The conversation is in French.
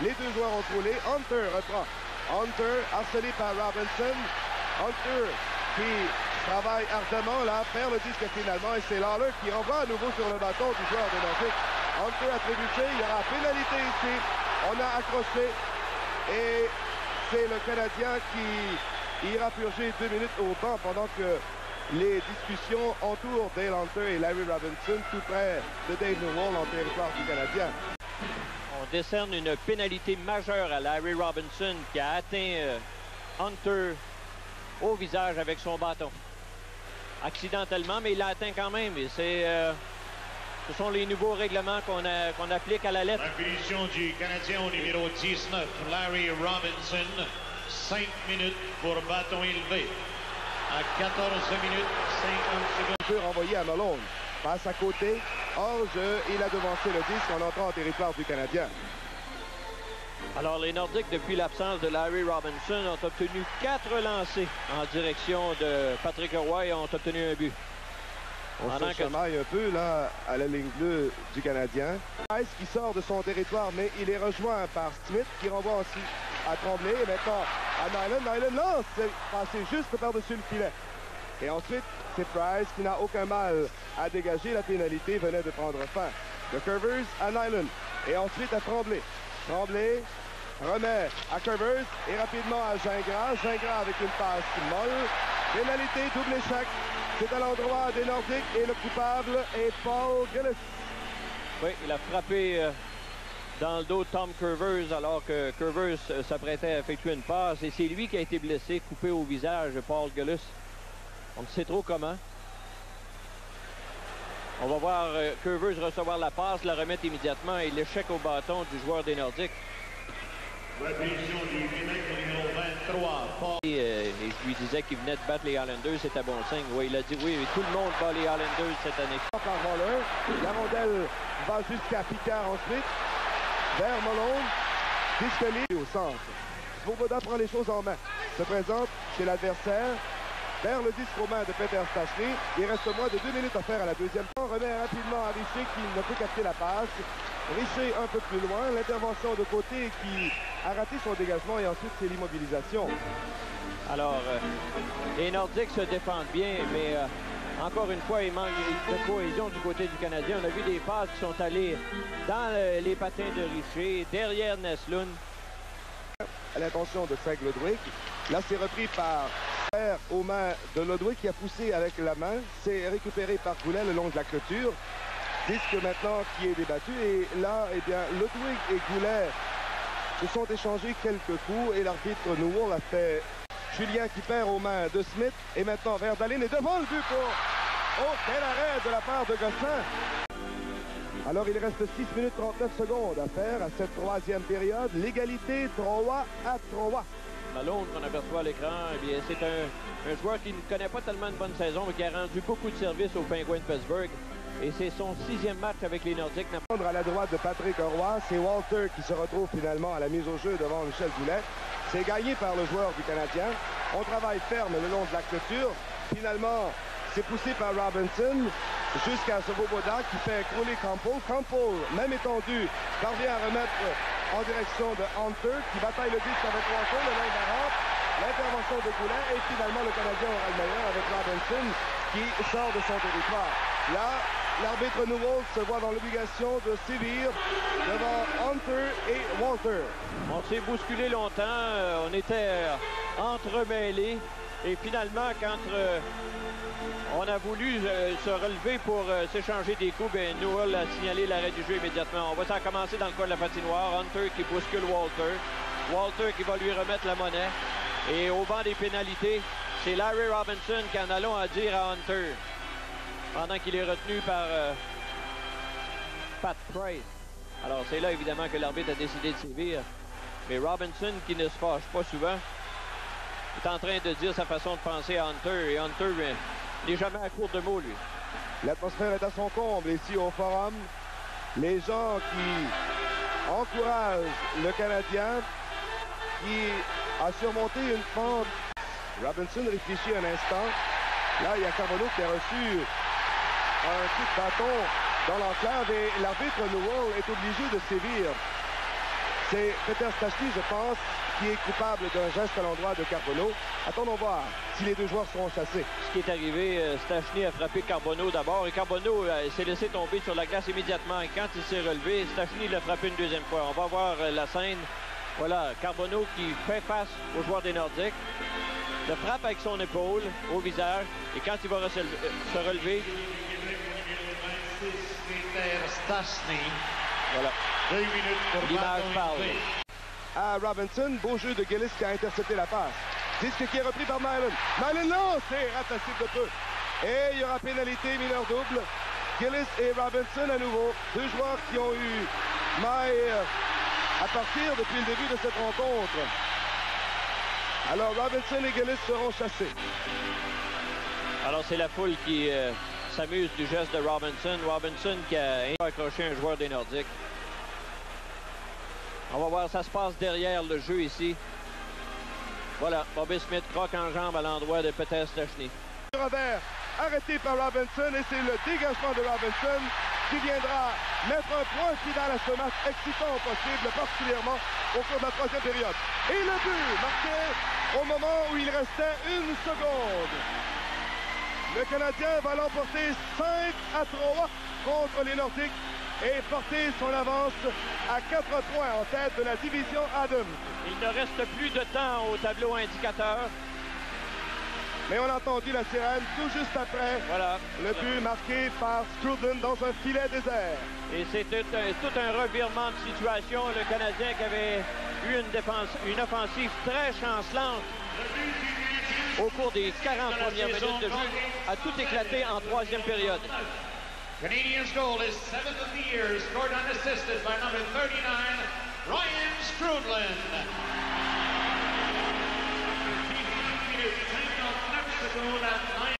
Les deux joueurs ont roulé. Hunter reprend. Hunter harcelé par Robinson. Hunter qui travaille ardemment, là, perd le disque finalement. Et c'est Lawler qui envoie à nouveau sur le bâton du joueur de Nordique. Hunter a trébuché. Il y aura pénalité ici. On a accroché. Et c'est le Canadien qui ira purger 2 minutes au banc pendant que les discussions entourent Dale Hunter et Larry Robinson tout près de Dave Newell en territoire du Canadien. On décerne une pénalité majeure à Larry Robinson qui a atteint Hunter au visage avec son bâton. Accidentellement, mais il l'a atteint quand même. Et ce sont les nouveaux règlements qu'on applique à la lettre. La punition du Canadien au numéro 19, Larry Robinson. 5 minutes pour bâton élevé. À 14 minutes, 50 secondes. Renvoyé à Malone. Passe à côté. Hors jeu. Il a devancé le disque en entrant en territoire du Canadien. Alors, les Nordiques, depuis l'absence de Larry Robinson, ont obtenu 4 lancers en direction de Patrick Roy et ont obtenu un but. On se chamaille un peu là à la ligne bleue du Canadien. Price qui sort de son territoire, mais il est rejoint par Smith qui renvoie aussi à Tremblay. Et maintenant à Nyland. Nyland lance, c'est passé juste par-dessus le filet. Et ensuite, c'est Price qui n'a aucun mal à dégager. La pénalité venait de prendre fin. De Curvers à Nyland. Et ensuite à Tremblay. Tremblay remet à Curvers et rapidement à Gingras. Gingras avec une passe molle. Pénalité, double échec. C'est à l'endroit des Nordiques et le coupable est Paul Gillis. Oui, il a frappé dans le dos de Tom Curvers alors que Curvers s'apprêtait à effectuer une passe. Et c'est lui qui a été blessé, coupé au visage, Paul Gillis. On ne sait trop comment. On va voir Curvers recevoir la passe, la remettre immédiatement et l'échec au bâton du joueur des Nordiques. La punition du Québec au numéro 23, Paul. Et je lui disais qu'il venait de battre les Islanders, c'était bon signe. Oui, il a dit oui, tout le monde bat les Islanders cette année. Par Waller, la rondelle va jusqu'à Picard ensuite, vers Malone, disque au centre. Svoboda prend les choses en main, se présente chez l'adversaire, vers le disque aux mains de Peter Stastny. Il reste moins de 2 minutes à faire à la deuxième temps. On remet rapidement à Richer qui ne peut capter la passe. Richer un peu plus loin, l'intervention de côté qui a raté son dégagement et ensuite c'est l'immobilisation. Alors, les Nordiques se défendent bien, mais encore une fois, il manque de cohésion du côté du Canadien. On a vu des passes qui sont allées dans les patins de Richer, derrière Neslund. À l'intention de Craig Ludwig. Là, c'est repris par aux mains de Ludwig qui a poussé avec la main. C'est récupéré par Goulet le long de la clôture. Disque maintenant qui est débattu. Et là, eh bien, Ludwig et Goulet se sont échangés quelques coups. Et l'arbitre Newell a fait Julien qui perd aux mains de Smith. Et maintenant, Verdalin est devant le but pour... Oh, quel arrêt de la part de Gosselin. Alors, il reste 6 minutes 39 secondes à faire à cette troisième période. L'égalité 3-3. Malone qu'on aperçoit à l'écran, eh bien, c'est un joueur qui ne connaît pas tellement une bonne saison, mais qui a rendu beaucoup de services aux Penguins de Pittsburgh. Et c'est son 6e match avec les Nordiques. À la droite de Patrick Roy, c'est Walter qui se retrouve finalement à la mise au jeu devant Michel Goulet. C'est gagné par le joueur du Canadien. On travaille ferme le long de la clôture. Finalement, c'est poussé par Robinson jusqu'à Svoboda qui fait crouler Campbell. Campbell, même étendu, parvient à remettre en direction de Hunter qui bataille le disque avec Walter le long de la rampe. L'intervention de Goulet et finalement le Canadien aura le meilleur avec Robinson qui sort de son territoire. Là, l'arbitre Newell se voit dans l'obligation de sévir devant Hunter et Walter. On s'est bousculé longtemps, on était entremêlés et finalement quand on a voulu se relever pour s'échanger des coups, ben Newell a signalé l'arrêt du jeu immédiatement. On va s'en commencer dans le coin de la patinoire. Hunter qui bouscule Walter. Walter qui va lui remettre la monnaie. Et au banc des pénalités, c'est Larry Robinson qui en allant à dire à Hunter pendant qu'il est retenu par Pat Price. Alors c'est là évidemment que l'arbitre a décidé de sévir. Mais Robinson, qui ne se fâche pas souvent, est en train de dire sa façon de penser à Hunter. Et Hunter n'est jamais à court de mots, lui. L'atmosphère est à son comble ici au Forum. Les gens qui encouragent le Canadien qui a surmonté une pente. Robinson réfléchit un instant. Là, il y a Carbonneau qui a reçu un coup de bâton dans l'enclave et l'arbitre Newell est obligé de sévir. C'est Peter Stastny, je pense, qui est coupable d'un geste à l'endroit de Carbonneau. Attendons voir si les deux joueurs seront chassés. Ce qui est arrivé, Stastny a frappé Carbonneau d'abord et Carbonneau s'est laissé tomber sur la glace immédiatement. Et quand il s'est relevé, Stastny l'a frappé une deuxième fois. On va voir la scène. Voilà, Carbonneau qui fait face aux joueurs des Nordiques. Le frappe avec son épaule au visage et quand il va se relever... Stastny. Voilà. 2 minutes pour l'image parle. À Robinson, beau jeu de Gillis qui a intercepté la passe. Disque qui est repris par Nyland. Nyland, non, c'est ratassé de peu. Et il y aura pénalité, mineur double. Gillis et Robinson à nouveau. Deux joueurs qui ont eu maille à partir depuis le début de cette rencontre. Alors Robinson et Gillis seront chassés. Alors c'est la foule qui s'amuse du geste de Robinson. Robinson qui a accroché un joueur des Nordiques. On va voir, ça se passe derrière le jeu ici. Voilà, Bobby Smith croque en jambe à l'endroit de Peter Stastny. Revers arrêté par Robinson et c'est le dégagement de Robinson qui viendra mettre un point final à ce match excitant possible, particulièrement au cours de la troisième période. Et le but marqué au moment où il restait 1 seconde. Le Canadien va l'emporter 5-3 contre les Nordiques et porter son avance à 4 points en tête de la division Adams. Il ne reste plus de temps au tableau indicateur. Mais on a entendu la sirène tout juste après. Voilà. Le but marqué par Strudlin dans un filet désert. Et c'était tout un revirement de situation. Le Canadien qui avait eu une offensive très chancelante au cours des 40 premières minutes de jeu, a tout éclaté en troisième période. Canadiens' goal is 7th of the year, scored unassisted by number 39, Ryan Strudlin.